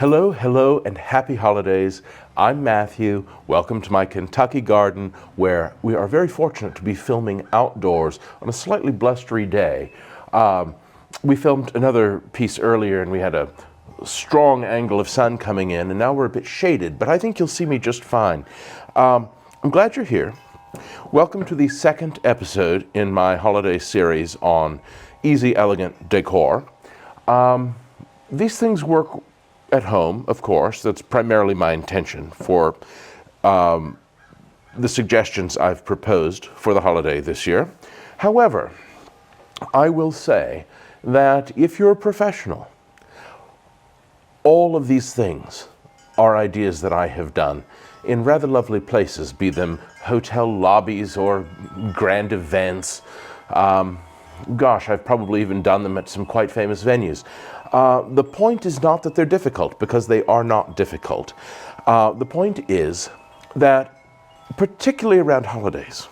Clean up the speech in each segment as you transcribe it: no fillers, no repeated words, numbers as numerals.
Hello, hello, and happy holidays. I'm Matthew. Welcome to my Kentucky garden, where we are very fortunate to be filming outdoors on a slightly blustery day. We filmed another piece earlier and we had a strong angle of sun coming in, and now we're a bit shaded, but I think you'll see me just fine. I'm glad you're here. Welcome to the second episode in my holiday series on easy, elegant decor. These things work at home, of course. That's primarily my intention for the suggestions I've proposed for the holiday this year. However, I will say that if you're a professional, all of these things are ideas that I have done in rather lovely places, be them hotel lobbies or grand events. Gosh, I've probably even done them at some quite famous venues. The point is not that they're difficult, because they are not difficult. The point is that, particularly around holidays,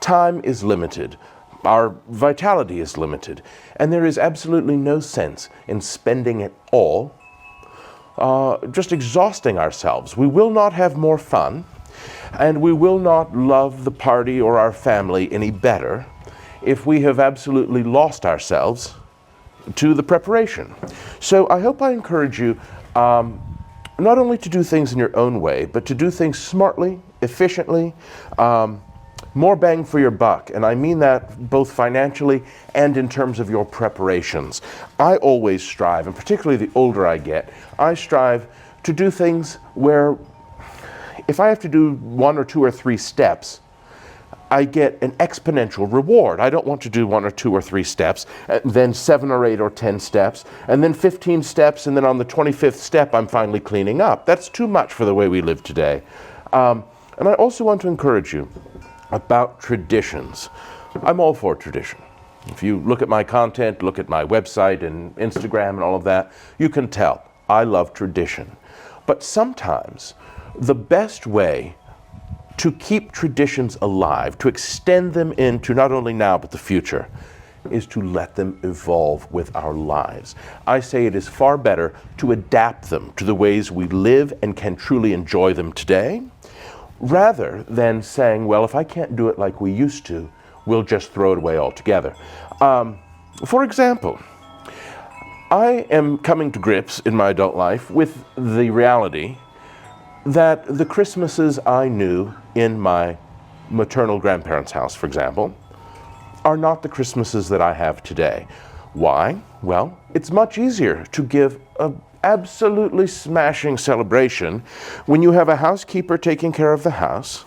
time is limited, our vitality is limited, and there is absolutely no sense in spending it all just exhausting ourselves. We will not have more fun, and we will not love the party or our family any better if we have absolutely lost ourselves to the preparation. So I hope I encourage you not only to do things in your own way, but to do things smartly, efficiently, more bang for your buck. And I mean that both financially and in terms of your preparations. I always strive, and particularly the older I get, I strive to do things where if I have to do 1 or 2 or 3 steps, I get an exponential reward. I don't want to do 1 or 2 or 3 steps, and then 7 or 8 or 10 steps, and then 15 steps, and then on the 25th step I'm finally cleaning up. That's too much for the way we live today. And I also want to encourage you about traditions. I'm all for tradition. If you look at my content, look at my website and Instagram and all of that, you can tell I love tradition. But sometimes the best way to keep traditions alive, to extend them into not only now but the future, is to let them evolve with our lives. I say it is far better to adapt them to the ways we live and can truly enjoy them today, rather than saying, well, if I can't do it like we used to, we'll just throw it away altogether. For example, I am coming to grips in my adult life with the reality that the Christmases I knew in my maternal grandparents' house, for example, are not the Christmases that I have today. Why? Well, it's much easier to give an absolutely smashing celebration when you have a housekeeper taking care of the house,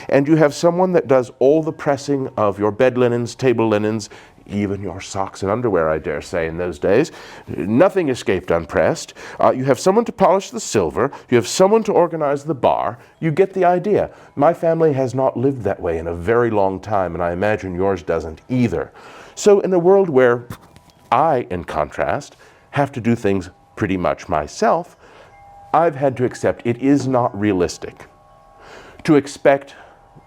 and you have someone that does all the pressing of your bed linens, table linens, even your socks and underwear, I dare say, in those days. Nothing escaped unpressed. You have someone to polish the silver. You have someone to organize the bar. You get the idea. My family has not lived that way in a very long time, and I imagine yours doesn't either. So in a world where I, in contrast, have to do things pretty much myself, I've had to accept it is not realistic to expect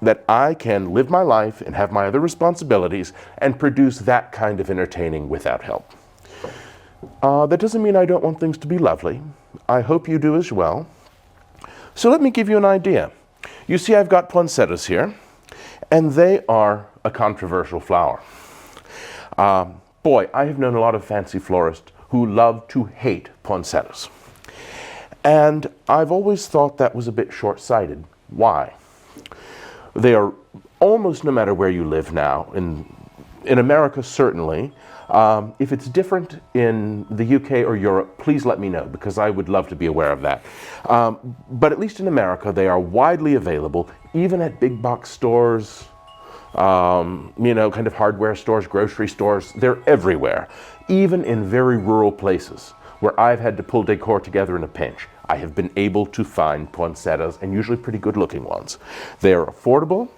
that I can live my life and have my other responsibilities and produce that kind of entertaining without help. That doesn't mean I don't want things to be lovely. I hope you do as well. So let me give you an idea. You see, I've got poinsettias here, and they are a controversial flower. Boy, I have known a lot of fancy florists who love to hate poinsettias. And I've always thought that was a bit short-sighted. Why? They are almost, no matter where you live now, in America certainly. If it's different in the UK or Europe, please let me know, because I would love to be aware of that. But at least in America, they are widely available, even at big box stores, kind of hardware stores, grocery stores. They're everywhere, even in very rural places where I've had to pull decor together in a pinch. I have been able to find poinsettias, and usually pretty good looking ones. They are affordable.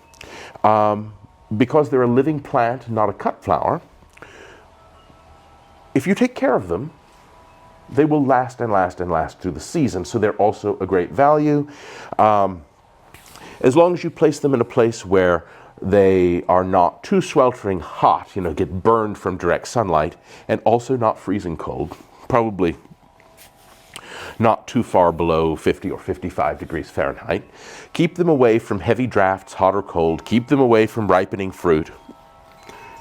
Because they're a living plant, not a cut flower, if you take care of them, they will last and last and last through the season, so they're also a great value. As long as you place them in a place where they are not too sweltering hot, get burned from direct sunlight, and also not freezing cold. Probably not too far below 50 or 55 degrees Fahrenheit. Keep them away from heavy drafts, hot or cold. Keep them away from ripening fruit.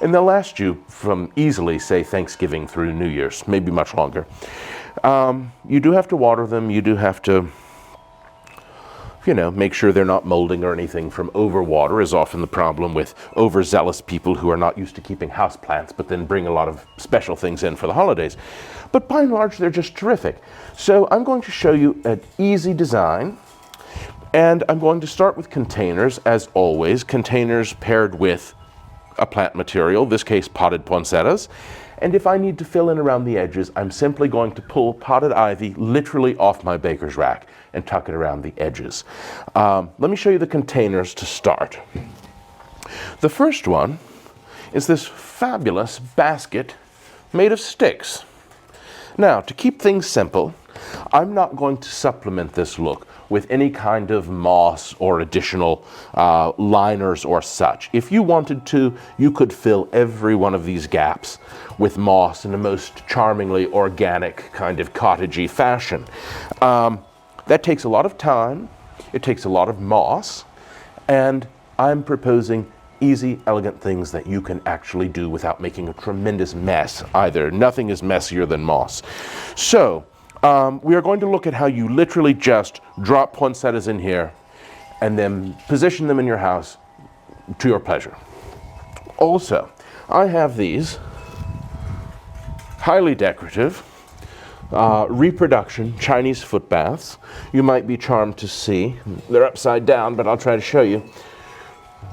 And they'll last you from easily, say, Thanksgiving through New Year's, maybe much longer. You do have to water them. You do have to, make sure they're not molding or anything from overwater is often the problem with overzealous people who are not used to keeping houseplants, but then bring a lot of special things in for the holidays. But by and large, they're just terrific. So I'm going to show you an easy design, and I'm going to start with containers, as always, containers paired with a plant material, this case potted poinsettias. And if I need to fill in around the edges, I'm simply going to pull potted ivy literally off my baker's rack and tuck it around the edges. Let me show you the containers to start. The first one is this fabulous basket made of sticks. Now, to keep things simple, I'm not going to supplement this look with any kind of moss or additional liners or such. If you wanted to, you could fill every one of these gaps with moss in a most charmingly organic kind of cottagey fashion. That takes a lot of time, it takes a lot of moss, and I'm proposing easy, elegant things that you can actually do without making a tremendous mess either. Nothing is messier than moss. So, we are going to look at how you literally just drop poinsettias in here and then position them in your house to your pleasure. Also, I have these highly decorative reproduction Chinese foot baths. You might be charmed to see. They're upside down, but I'll try to show you.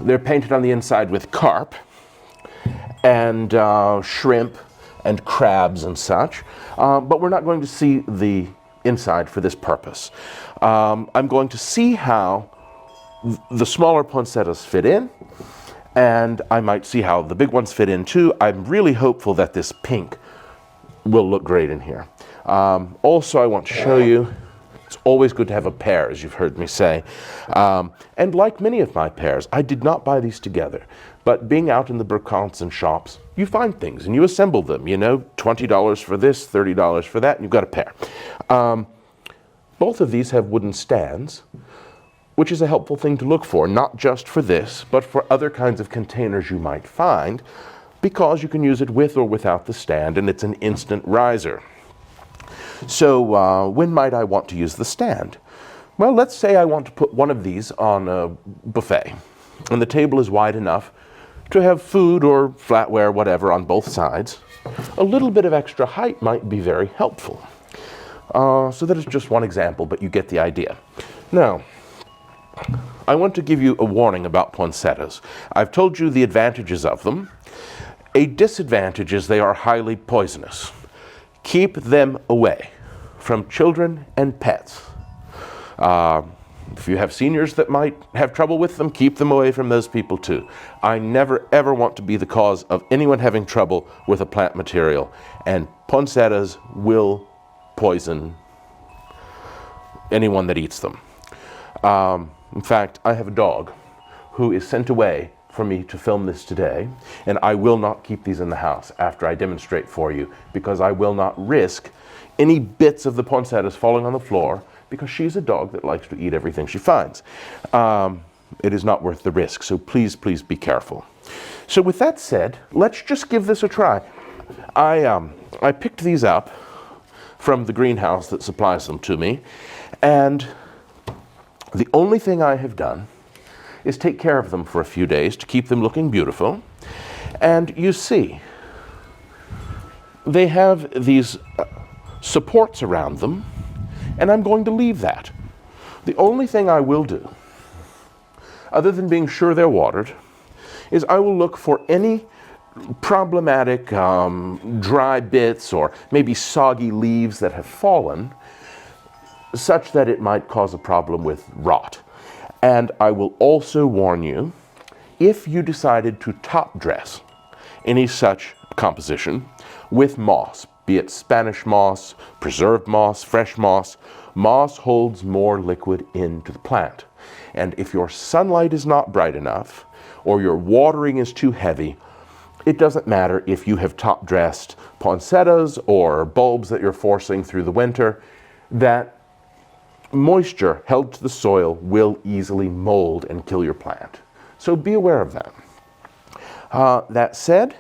They're painted on the inside with carp and shrimp and crabs and such, but we're not going to see the inside for this purpose. I'm going to see how the smaller poinsettias fit in, and I might see how the big ones fit in too. I'm really hopeful that this pink will look great in here. Also, I want to show you, it's always good to have a pair, as you've heard me say. And like many of my pairs, I did not buy these together. But being out in the brocants and shops, you find things and you assemble them, $20 for this, $30 for that, and you've got a pair. Both of these have wooden stands, which is a helpful thing to look for, not just for this, but for other kinds of containers you might find, because you can use it with or without the stand, and it's an instant riser. So when might I want to use the stand? Well, let's say I want to put one of these on a buffet, and the table is wide enough to have food or flatware, whatever, on both sides. A little bit of extra height might be very helpful. So that is just one example, but you get the idea. Now, I want to give you a warning about poinsettias. I've told you the advantages of them. A disadvantage is they are highly poisonous. Keep them away from children and pets. If you have seniors that might have trouble with them, keep them away from those people too. I never ever want to be the cause of anyone having trouble with a plant material, and poinsettias will poison anyone that eats them. In fact, I have a dog who is sent away for me to film this today, and I will not keep these in the house after I demonstrate for you, because I will not risk any bits of the poinsettias falling on the floor, because she's a dog that likes to eat everything she finds. It is not worth the risk, so please, please be careful. So with that said, let's just give this a try. I picked these up from the greenhouse that supplies them to me, and the only thing I have done is take care of them for a few days to keep them looking beautiful. And you see, they have these supports around them, and I'm going to leave that. The only thing I will do, other than being sure they're watered, is I will look for any problematic dry bits or maybe soggy leaves that have fallen, such that it might cause a problem with rot. And I will also warn you, if you decided to top dress any such composition with moss, be it Spanish moss, preserved moss, fresh moss, moss holds more liquid into the plant. And if your sunlight is not bright enough, or your watering is too heavy, it doesn't matter if you have top dressed poinsettias or bulbs that you're forcing through the winter, that moisture held to the soil will easily mold and kill your plant. So be aware of that. That said,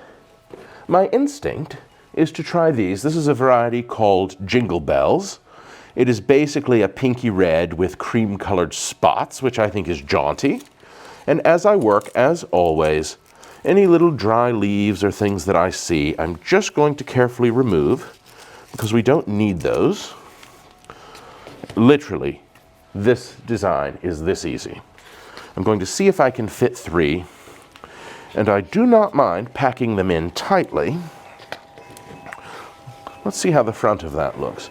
my instinct is to try these. This is a variety called Jingle Bells. It is basically a pinky red with cream-colored spots, which I think is jaunty. And as I work, as always, any little dry leaves or things that I see, I'm just going to carefully remove, because we don't need those. Literally, this design is this easy. I'm going to see if I can fit 3, and I do not mind packing them in tightly. Let's see how the front of that looks.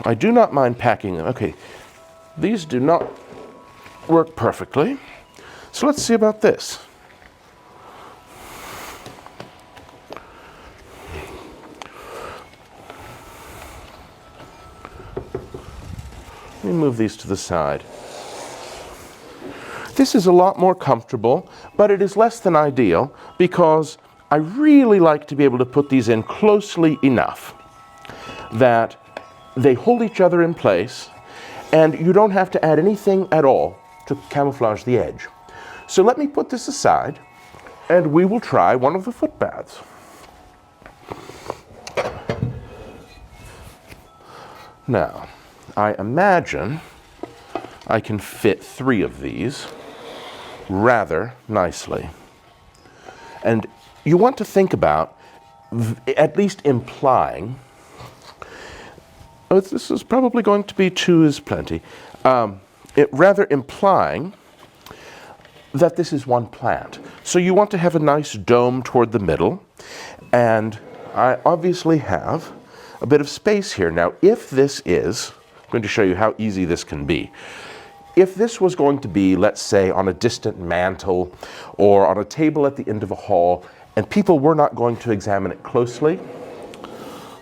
I do not mind packing them. Okay, these do not work perfectly. So let's see about this. Let me move these to the side. This is a lot more comfortable, but it is less than ideal because I really like to be able to put these in closely enough that they hold each other in place and you don't have to add anything at all to camouflage the edge. So let me put this aside and we will try one of the footbaths. Now, I imagine I can fit 3 of these rather nicely. And you want to think about at least implying, this is probably going to be 2 is plenty, rather implying that this is one plant. So you want to have a nice dome toward the middle, and I obviously have a bit of space here. Now, if this is, I'm going to show you how easy this can be. If this was going to be, let's say, on a distant mantle or on a table at the end of a hall, and people were not going to examine it closely,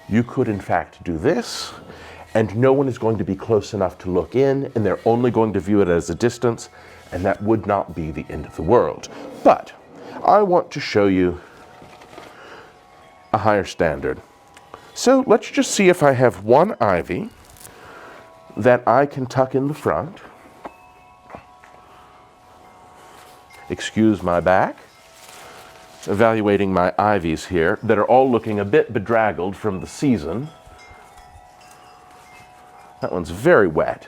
you could in fact do this, and no one is going to be close enough to look in, and they're only going to view it as a distance, and that would not be the end of the world. But I want to show you a higher standard. So let's just see if I have one ivy that I can tuck in the front. Excuse my back. Evaluating my ivies here that are all looking a bit bedraggled from the season. That one's very wet.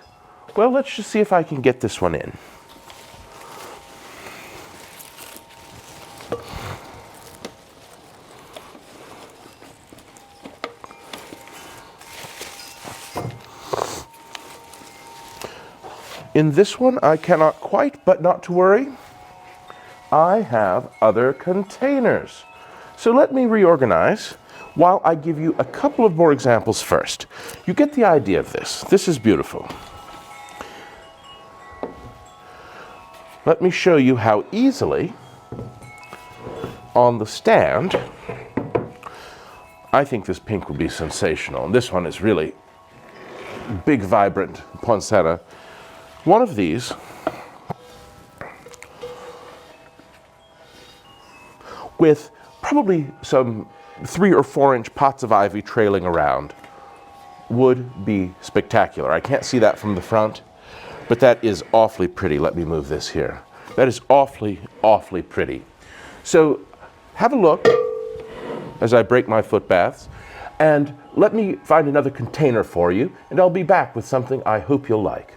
Well, let's just see if I can get this one in. In this one, I cannot quite, but not to worry. I have other containers. So let me reorganize while I give you a couple of more examples first. You get the idea of this. This is beautiful. Let me show you how easily on the stand, I think this pink would be sensational. And this one is really big, vibrant poinsettia. One of these with probably some 3 or 4 inch pots of ivy trailing around would be spectacular. I can't see that from the front, but that is awfully pretty. Let me move this here. That is awfully, awfully pretty. So have a look as I break my foot baths, and let me find another container for you, and I'll be back with something I hope you'll like.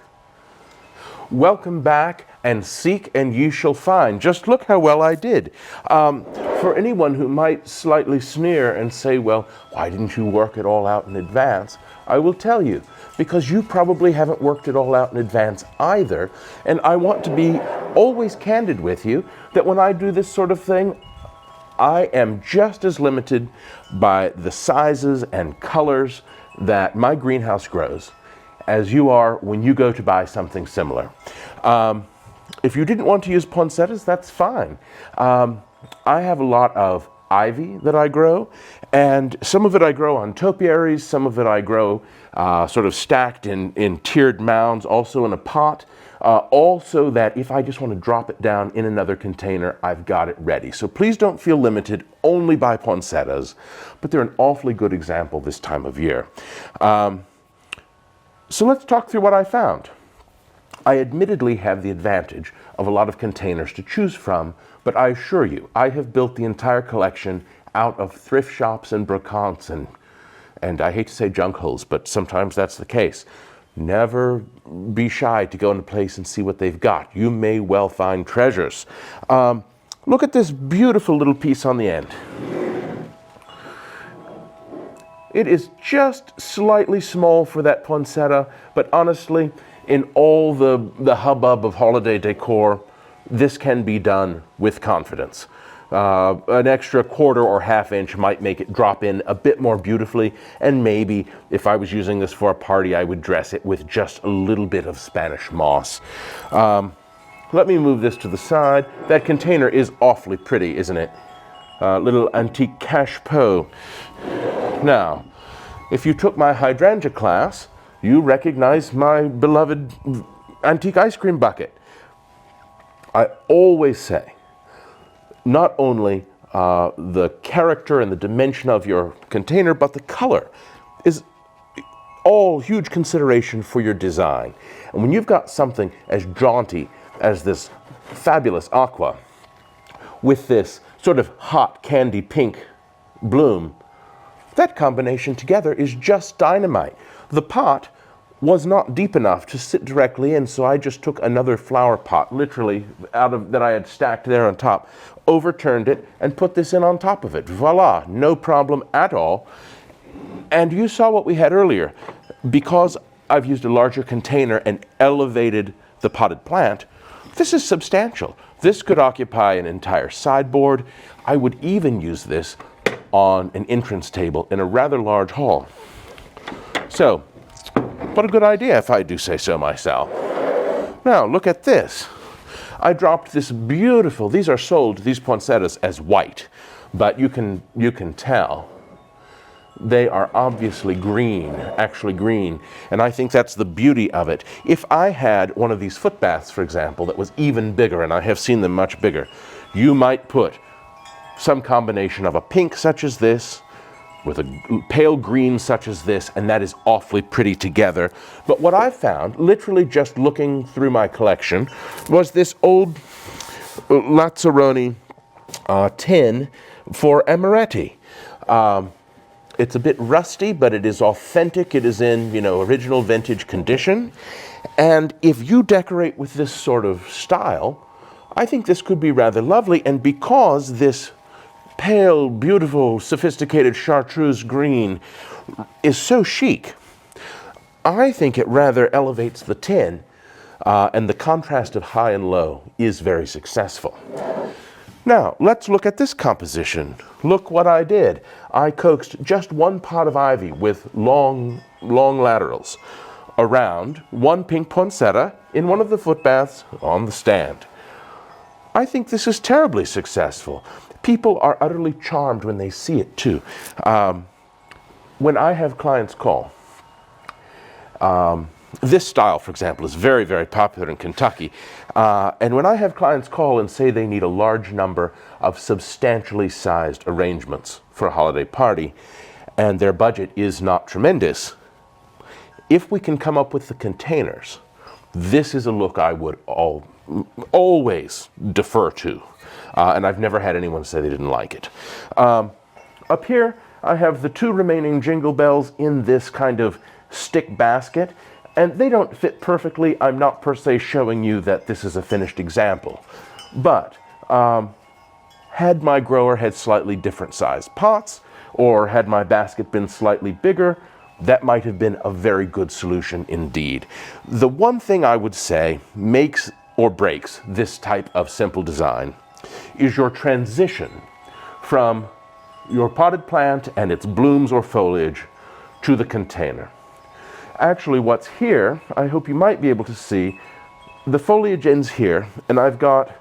Welcome back, and seek and you shall find. Just look how well I did. For anyone who might slightly sneer and say, well, why didn't you work it all out in advance? I will tell you, because you probably haven't worked it all out in advance either. And I want to be always candid with you that when I do this sort of thing, I am just as limited by the sizes and colors that my greenhouse grows as you are when you go to buy something similar. If you didn't want to use poinsettias, that's fine. I have a lot of ivy that I grow, and some of it I grow on topiaries, some of it I grow sort of stacked in tiered mounds, also in a pot, also that if I just want to drop it down in another container, I've got it ready. So please don't feel limited only by poinsettias, but they're an awfully good example this time of year. So let's talk through what I found. I admittedly have the advantage of a lot of containers to choose from, but I assure you, I have built the entire collection out of thrift shops and brocantes and I hate to say junk holes, but sometimes that's the case. Never be shy to go in a place and see what they've got. You may well find treasures. Look at this beautiful little piece on the end. It is just slightly small for that poinsettia, but honestly, in all the hubbub of holiday decor, this can be done with confidence. An extra quarter or half inch might make it drop in a bit more beautifully, and maybe if I was using this for a party, I would dress it with just a little bit of Spanish moss. Let me move this to the side. That container is awfully pretty, isn't it? Little antique cache-pot. Now, if you took my hydrangea class, you recognize my beloved antique ice cream bucket. I always say, not only the character and the dimension of your container, but the color is all huge consideration for your design. And when you've got something as jaunty as this fabulous aqua with this sort of hot candy pink bloom, that combination together is just dynamite. The pot was not deep enough to sit directly in, so I just took another flower pot, literally out of that I had stacked there on top, overturned it, and put this in on top of it. Voila, no problem at all. And you saw what we had earlier. Because I've used a larger container and elevated the potted plant, this is substantial. This could occupy an entire sideboard. I would even use this on an entrance table in a rather large hall. So, what a good idea if I do say so myself. Now, look at this. I dropped this beautiful, these are sold, these poinsettias, as white, but you can tell they are obviously green, actually green, and I think that's the beauty of it. If I had one of these foot baths, for example, that was even bigger, and I have seen them much bigger, you might put some combination of a pink such as this with a pale green such as this, and that is awfully pretty together. But what I found, literally just looking through my collection, was this old Lazzaroni tin for amaretti. It's a bit rusty, but it is authentic. It is in, original vintage condition. And if you decorate with this sort of style, I think this could be rather lovely. And because this pale, beautiful, sophisticated chartreuse green is so chic, I think it rather elevates the tin, and the contrast of high and low is very successful. Now, let's look at this composition. Look what I did. I coaxed just one pot of ivy with long laterals around one pink poinsettia in one of the foot baths on the stand. I think this is terribly successful. People are utterly charmed when they see it too. When I have clients call, this style, for example, is very, very popular in Kentucky. And when I have clients call and say they need a large number of substantially sized arrangements for a holiday party, and their budget is not tremendous, if we can come up with the containers, this is a look I would always defer to. And I've never had anyone say they didn't like it. Up here, I have the two remaining jingle bells in this kind of stick basket, and they don't fit perfectly. I'm not per se showing you that this is a finished example. But had my grower had slightly different sized pots, or had my basket been slightly bigger, that might have been a very good solution indeed. The one thing I would say makes or breaks this type of simple design is your transition from your potted plant and its blooms or foliage to the container. Actually, what's here, I hope you might be able to see, the foliage ends here, and I've got,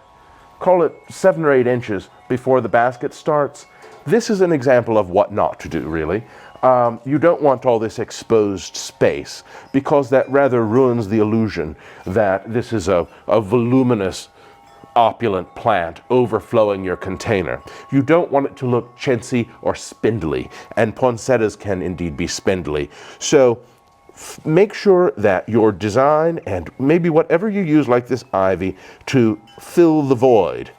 call it 7 or 8 inches before the basket starts. This is an example of what not to do, really. You don't want all this exposed space, because that rather ruins the illusion that this is a voluminous, opulent plant overflowing your container. You don't want it to look chintzy or spindly, and poinsettias can indeed be spindly. So make sure that your design and maybe whatever you use, like this ivy, to fill the void,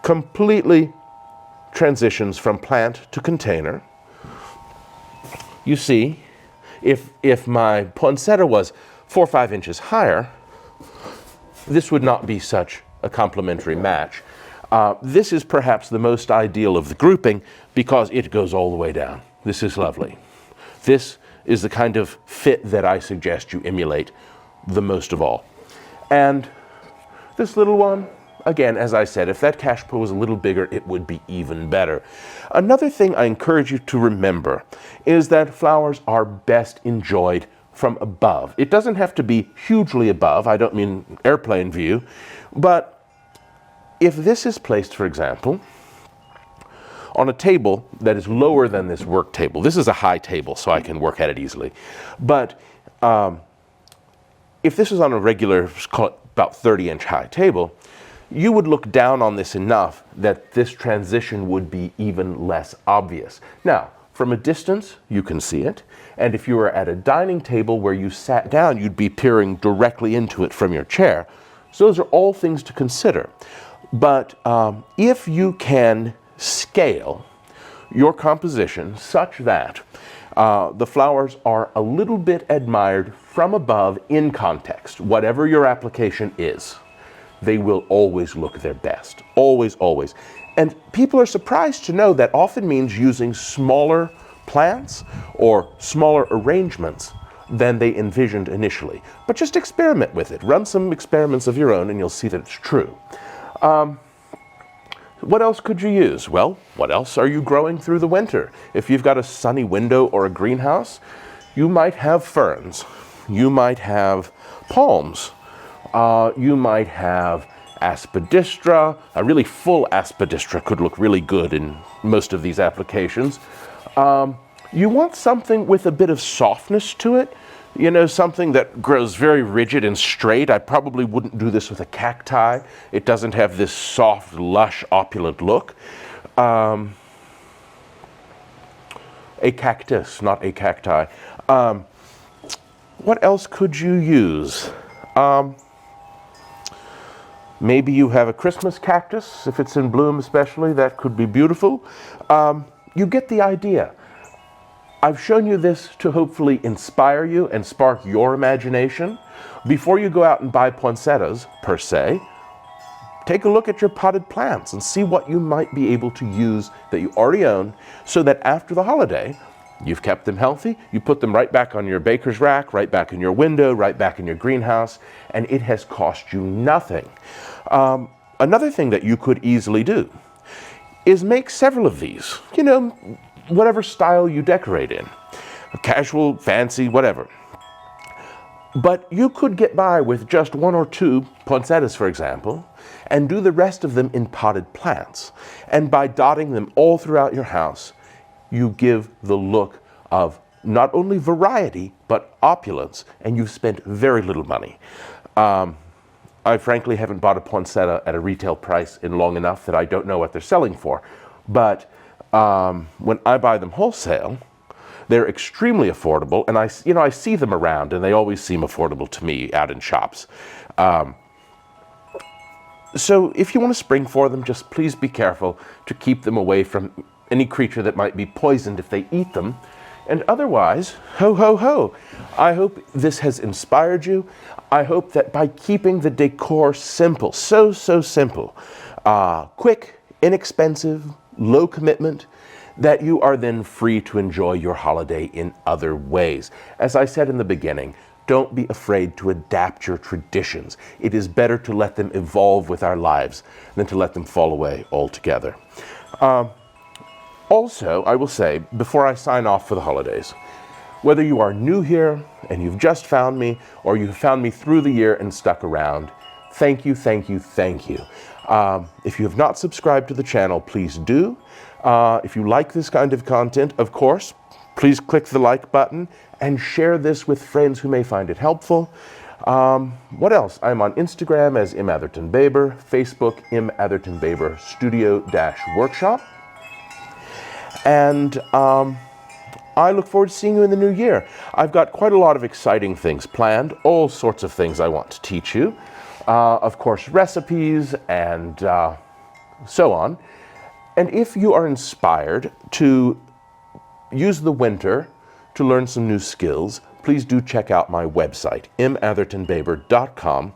completely transitions from plant to container. You see, if my poinsettia was 4 or 5 inches higher, this would not be such a complementary match. This is perhaps the most ideal of the grouping because it goes all the way down. This is lovely. This is the kind of fit that I suggest you emulate the most of all. And this little one, again, as I said, if that cachepot was a little bigger, it would be even better. Another thing I encourage you to remember is that flowers are best enjoyed from above. It doesn't have to be hugely above, I don't mean airplane view, but if this is placed, for example, on a table that is lower than this work table. This is a high table, so I can work at it easily. But if this is on a regular, let's call it about 30-inch high table, you would look down on this enough that this transition would be even less obvious. Now, from a distance, you can see it. And if you were at a dining table where you sat down, you'd be peering directly into it from your chair. So those are all things to consider. But if you can scale your composition such that the flowers are a little bit admired from above in context, whatever your application is, they will always look their best. Always, always. And people are surprised to know that often means using smaller plants or smaller arrangements than they envisioned initially. But just experiment with it. Run some experiments of your own and you'll see that it's true. What else could you use? Well, what else are you growing through the winter? If you've got a sunny window or a greenhouse, you might have ferns. You might have palms. You might have aspidistra. A really full aspidistra could look really good in most of these applications. You want something with a bit of softness to it. You know, something that grows very rigid and straight. I probably wouldn't do this with a cacti. It doesn't have this soft, lush, opulent look. A cactus, not a cacti. What else could you use? Maybe you have a Christmas cactus, if it's in bloom especially, that could be beautiful. You get the idea. I've shown you this to hopefully inspire you and spark your imagination. Before you go out and buy poinsettias, per se, take a look at your potted plants and see what you might be able to use that you already own, so that after the holiday, you've kept them healthy, you put them right back on your baker's rack, right back in your window, right back in your greenhouse, and it has cost you nothing. Another thing that you could easily do is make several of these. You know, whatever style you decorate in, casual, fancy, whatever. But you could get by with just 1 or 2 poinsettias, for example, and do the rest of them in potted plants. And by dotting them all throughout your house, you give the look of not only variety, but opulence, and you've spent very little money. I frankly haven't bought a poinsettia at a retail price in long enough that I don't know what they're selling for. But when I buy them wholesale, they're extremely affordable, and I see them around, and they always seem affordable to me out in shops. So if you want to spring for them, just please be careful to keep them away from any creature that might be poisoned if they eat them. And otherwise, ho, ho, ho. I hope this has inspired you. I hope that by keeping the decor simple, so simple, quick, inexpensive, low commitment, that you are then free to enjoy your holiday in other ways. As I said in the beginning, don't be afraid to adapt your traditions. It is better to let them evolve with our lives than to let them fall away altogether. Also, I will say, before I sign off for the holidays, whether you are new here and you've just found me, or you've found me through the year and stuck around, thank you, thank you, thank you. If you have not subscribed to the channel, please do. If you like this kind of content, of course, please click the like button and share this with friends who may find it helpful. What else? I'm on Instagram as M. Atherton Baber, Facebook M. Atherton Baber Studio-Workshop. And I look forward to seeing you in the new year. I've got quite a lot of exciting things planned, all sorts of things I want to teach you. Of course, recipes and so on. And if you are inspired to use the winter to learn some new skills, please do check out my website, mathertonbaber.com.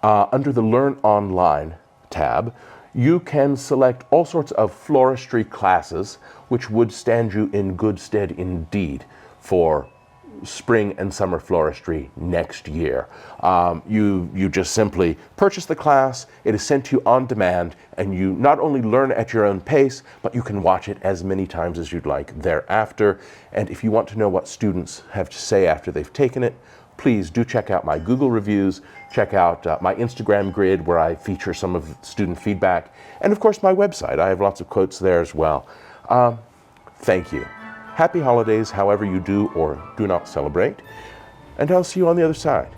Under the Learn Online tab, you can select all sorts of floristry classes which would stand you in good stead indeed for spring and summer floristry next year. You just simply purchase the class, it is sent to you on demand, and you not only learn at your own pace, but you can watch it as many times as you'd like thereafter. And if you want to know what students have to say after they've taken it, please do check out my Google reviews, check out my Instagram grid where I feature some of the student feedback, and of course my website. I have lots of quotes there as well. Thank you. Happy holidays, however you do or do not celebrate, and I'll see you on the other side.